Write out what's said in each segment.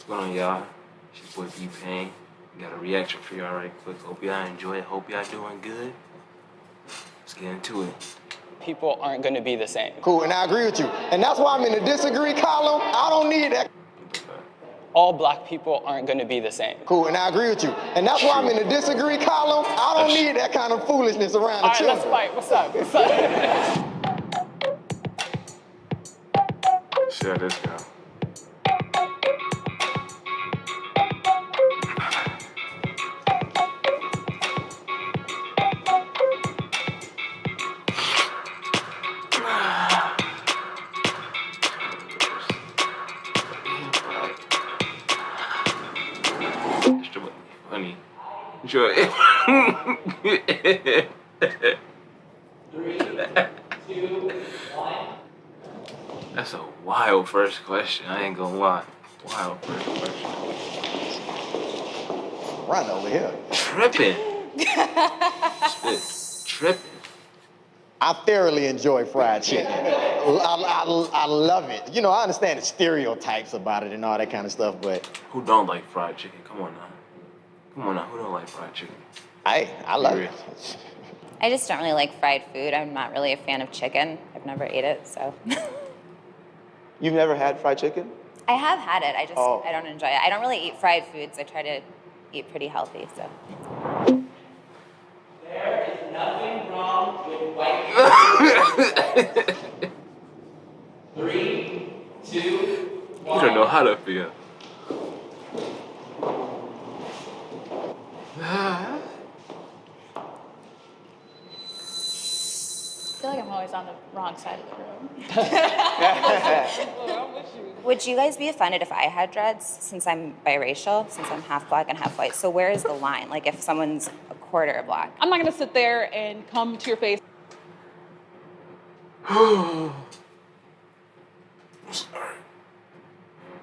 going on, y'all? It's your boy B-Pain. Got a reaction for y'all right quick. Hope y'all enjoy it. Hope y'all doing good. Let's get into it. People aren't going to be the same. Cool, and I agree with you. And that's why I'm in the disagree column. I don't need that. All black people aren't going to be the same. Cool, and I agree with you. And that's why I'm in the disagree column. I don't need that kind of foolishness around the children. All right, let's fight. What's up? See how this go. Funny. Enjoy. 3, 2, 1. That's a wild first question. I ain't gonna lie. Wild first question. Run over here. Tripping. Tripping. I thoroughly enjoy fried chicken. I love it. You know, I understand the stereotypes about it and all that kind of stuff, but... Who don't like fried chicken? Come on now. Come on now. Who don't like fried chicken? I love it. I just don't really like fried food. I'm not really a fan of chicken. I've never ate it, so. You've never had fried chicken? I have had it. I don't enjoy it. I don't really eat fried foods. I try to eat pretty healthy, so. There is nothing wrong with white people. 3, 2, 1. You don't know how to feel. I feel like I'm always on the wrong side of the room. Would you guys be offended if I had dreads, since I'm biracial, since I'm half black and half white? So where is the line? Like if someone's a quarter black? I'm not gonna sit there and come to your face. I'm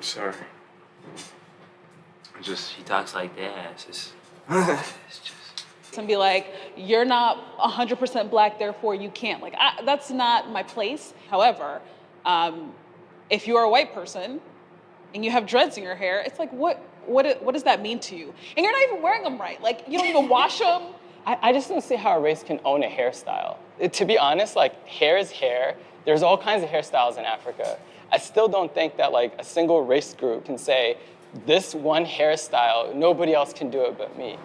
sorry. He talks like that. It's just. And be like, you're not 100% black, therefore you can't. Like, that's not my place. However, if you're a white person and you have dreads in your hair, it's like, what does that mean to you? And you're not even wearing them right. Like, you don't even wash them. I just don't see how a race can own a hairstyle. To be honest, like, hair is hair. There's all kinds of hairstyles in Africa. I still don't think that, like, a single race group can say, this one hairstyle, nobody else can do it but me.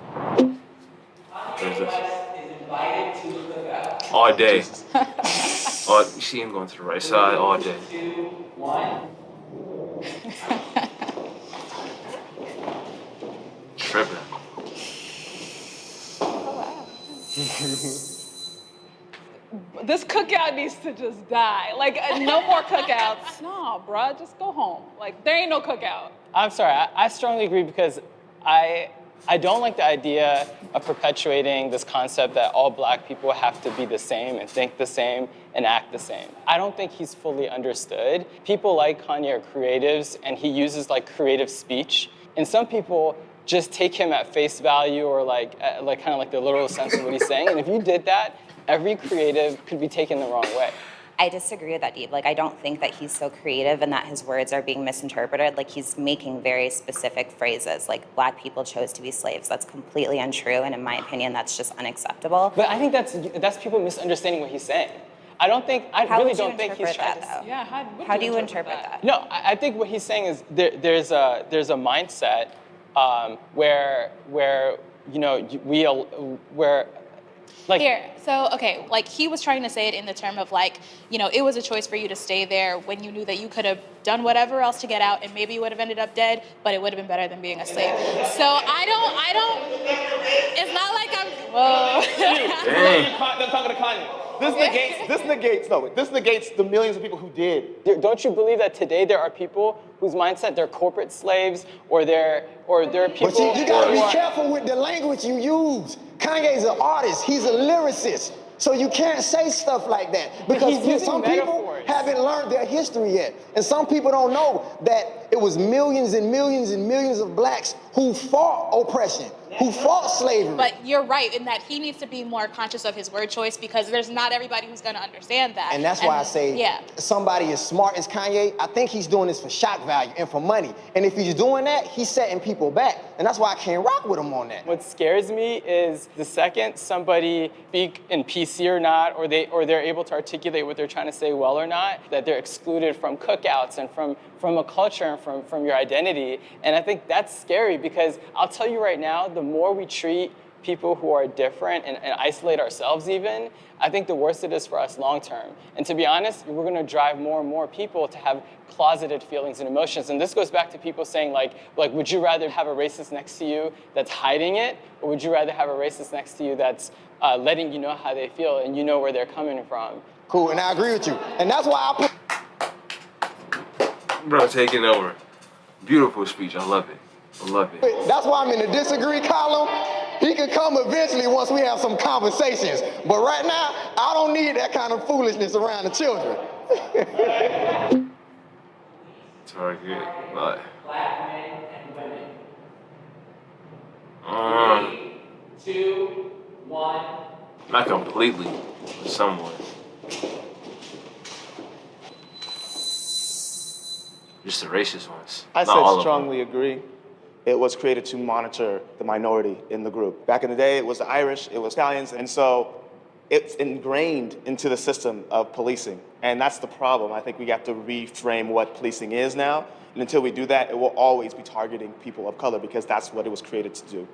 What is this? All day. You see him going to the right side all day. 2, 1. Tripping. This cookout needs to just die. Like, no more cookouts. No, bruh, just go home. Like, there ain't no cookout. I'm sorry, I strongly agree because I don't like the idea of perpetuating this concept that all black people have to be the same and think the same and act the same. I don't think he's fully understood. People like Kanye are creatives and he uses like creative speech. And some people just take him at face value or like kind of like the literal sense of what he's saying. And if you did that, every creative could be taken the wrong way. I disagree with that, Deep. Like, I don't think that he's so creative and that his words are being misinterpreted. Like, he's making very specific phrases, like, black people chose to be slaves. That's completely untrue, and in my opinion, that's just unacceptable. But I think that's people misunderstanding what he's saying. I really don't think he's trying to. Yeah, how do you interpret that? No, I think what he's saying is there's a mindset where you know where. Like, here, so, okay, like he was trying to say it in the term of like, you know, it was a choice for you to stay there when you knew that you could have done whatever else to get out and maybe you would have ended up dead, but it would have been better than being a slave. So I don't, it's not like I'm, whoa. I'm talking to Kanye. This negates the millions of people who did. Don't you believe that today there are people whose mindset they're corporate slaves or they're people? But you gotta be careful with the language you use. Kanye's an artist, he's a lyricist. So you can't say stuff like that because some people haven't learned their history yet. And some people don't know that it was millions and millions and millions of blacks who fought oppression, who fought slavery. But you're right in that he needs to be more conscious of his word choice because there's not everybody who's going to understand that. And that's why I say somebody as smart as Kanye, I think he's doing this for shock value and for money. And if he's doing that, he's setting people back. And that's why I can't rock with him on that. What scares me is the second somebody speak in PC or not, or they're able to articulate what they're trying to say well or not, that they're excluded from cookouts and from a culture and from your identity. And I think that's scary because I'll tell you right now, the more we treat people who are different and isolate ourselves even, I think the worse it is for us long term. And to be honest, we're gonna drive more and more people to have closeted feelings and emotions. And this goes back to people saying like, would you rather have a racist next to you that's hiding it, or would you rather have a racist next to you that's letting you know how they feel and you know where they're coming from? Cool, and I agree with you. And that's why I put... Bro, taking over. Beautiful speech, I love it. I love it. That's why I'm in the disagree column. He can come eventually once we have some conversations. But right now, I don't need that kind of foolishness around the children. Target, but... Black men and women. 3, 2, 1. Not completely, but somewhat. Just the racist ones. I Not all said of them. strongly agree. It was created to monitor the minority in the group. Back in the day, it was the Irish, it was Italians, and so it's ingrained into the system of policing. And that's the problem. I think we have to reframe what policing is now. And until we do that, it will always be targeting people of color because that's what it was created to do.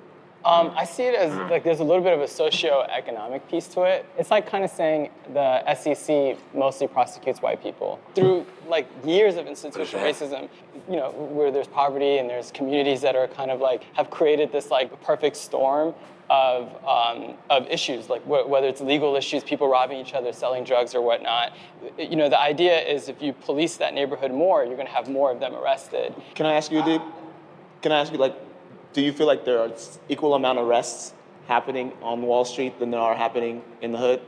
I see it as like there's a little bit of a socio-economic piece to it. It's like kind of saying the SEC mostly prosecutes white people through like years of institutional racism, you know, where there's poverty and there's communities that are kind of like have created this like perfect storm of issues, like whether it's legal issues, people robbing each other, selling drugs or whatnot. You know, the idea is if you police that neighborhood more, you're going to have more of them arrested. Can I ask you, Adib? Can I ask you, like, do you feel like there are equal amount of arrests happening on Wall Street than there are happening in the hood?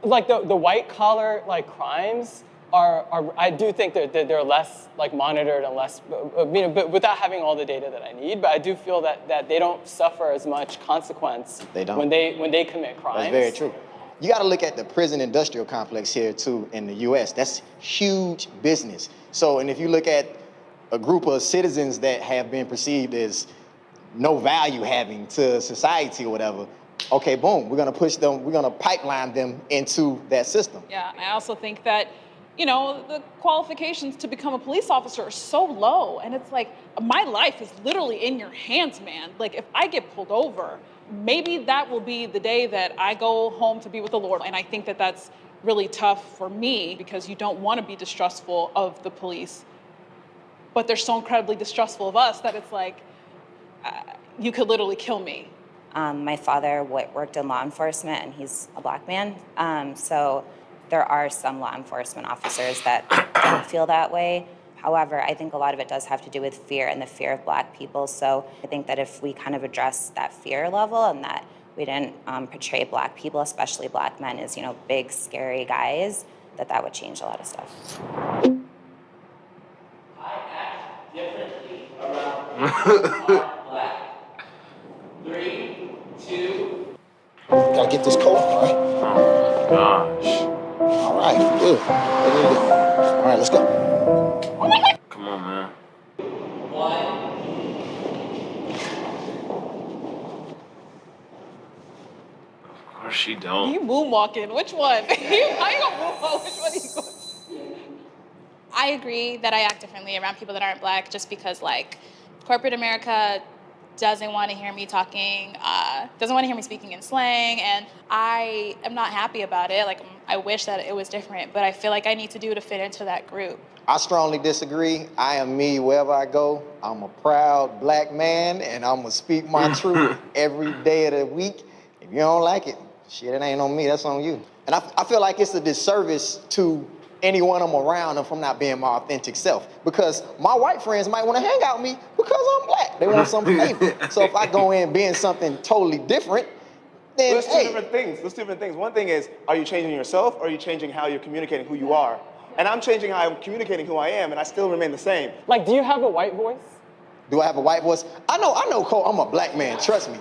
Like the white collar like crimes are I do think they're less like monitored and less, you know, but without having all the data that I need. But I do feel that they don't suffer as much consequence They don't. when they commit crimes. That's very true. You got to look at the prison industrial complex here too in the U.S. That's huge business. So, and if you look at a group of citizens that have been perceived as no value having to society or whatever, okay, boom, we're gonna push them, we're gonna pipeline them into that system. Yeah, I also think that, you know, the qualifications to become a police officer are so low. And it's like, my life is literally in your hands, man. Like, if I get pulled over, maybe that will be the day that I go home to be with the Lord. And I think that that's really tough for me because you don't want to be distrustful of the police. But they're so incredibly distrustful of us that it's like, you could literally kill me. My father worked in law enforcement, and he's a black man. So there are some law enforcement officers that don't feel that way. However, I think a lot of it does have to do with fear and the fear of black people. So I think that if we kind of address that fear level and that we didn't portray black people, especially black men, as, you know, big, scary guys, that would change a lot of stuff. I act differently around black. 3, 2. Gotta get this coat on, right? Oh my gosh. All right, good. All right, let's go. Come on, man. 1. Of course she don't. You moonwalking, which one? How you gonna moonwalk, which one are you going? I agree that I act differently around people that aren't black just because, like, corporate America doesn't want to hear me talking, doesn't want to hear me speaking in slang, and I am not happy about it. Like, I wish that it was different, but I feel like I need to do to fit into that group. I strongly disagree. I am me wherever I go. I'm a proud black man, and I'm gonna speak my truth every day of the week. If you don't like it, shit, it ain't on me, that's on you. And I feel like it's a disservice to anyone I'm around if I'm not being my authentic self. Because my white friends might want to hang out with me because I'm black. They want some flavor. So if I go in being something totally different, then There's two different things. There's two different things. One thing is, are you changing yourself or are you changing how you're communicating who you are? And I'm changing how I'm communicating who I am, and I still remain the same. Like, do you have a white voice? Do I have a white voice? I know code. I'm a black man, trust me.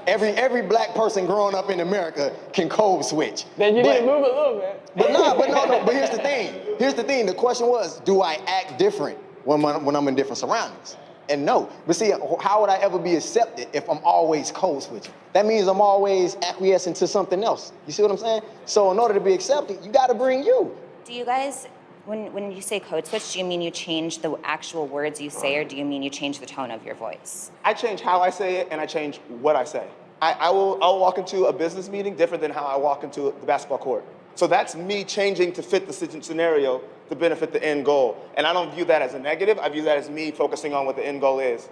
Every black person growing up in America can code switch. Then you need to move a little bit. But no, but here's the thing. The question was, do I act different when I'm in different surroundings? And no. But see, how would I ever be accepted if I'm always code switching? That means I'm always acquiescing to something else. You see what I'm saying? So in order to be accepted, you gotta bring you. Do you guys, when you say code switch, do you mean you change the actual words you say, or do you mean you change the tone of your voice? I change how I say it and I change what I say. I'll walk into a business meeting different than how I walk into the basketball court. So that's me changing to fit the scenario to benefit the end goal. And I don't view that as a negative. I view that as me focusing on what the end goal is.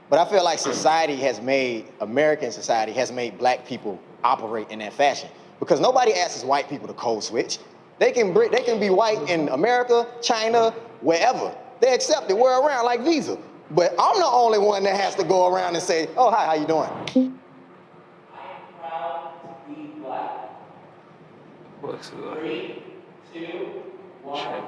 But I feel like American society has made black people operate in that fashion. Because nobody asks white people to code switch. They can be white in America, China, wherever. They accept it. We're around like Visa. But I'm the only one that has to go around and say, oh, hi, how you doing? I am proud to be black. What's good? 3, 2, 1. Check.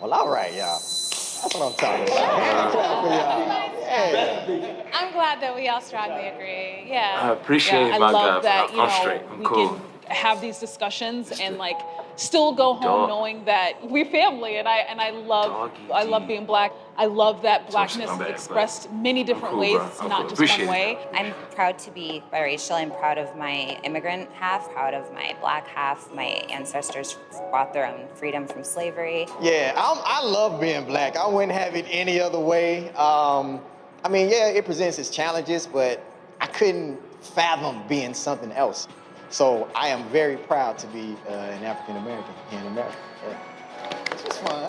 Well, all right, y'all. That's what I'm talking about. Hand clap for y'all. Yeah. I'm glad that we all strongly agree. Yeah. I appreciate I my love guy. that, I'm straight. I'm we cool. can have these discussions and like still go home Dog. knowing that we're family, and I love being black. I love that blackness is expressed many different cool, ways. bro. It's I'm not cool. just Appreciate one it. way. I'm proud to be biracial. I'm proud of my immigrant half, proud of my black half. My ancestors bought their own freedom from slavery. Yeah, I love being black. I wouldn't have it any other way. I mean, yeah, it presents its challenges, but I couldn't fathom being something else. So I am very proud to be an African American here in America. Yeah. This was fun.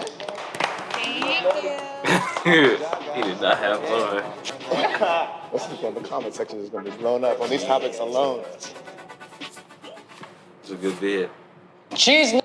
Thank you. He did not have fun. Listen, the comment section is going to be blown up on these topics alone. It's a good vid. Cheese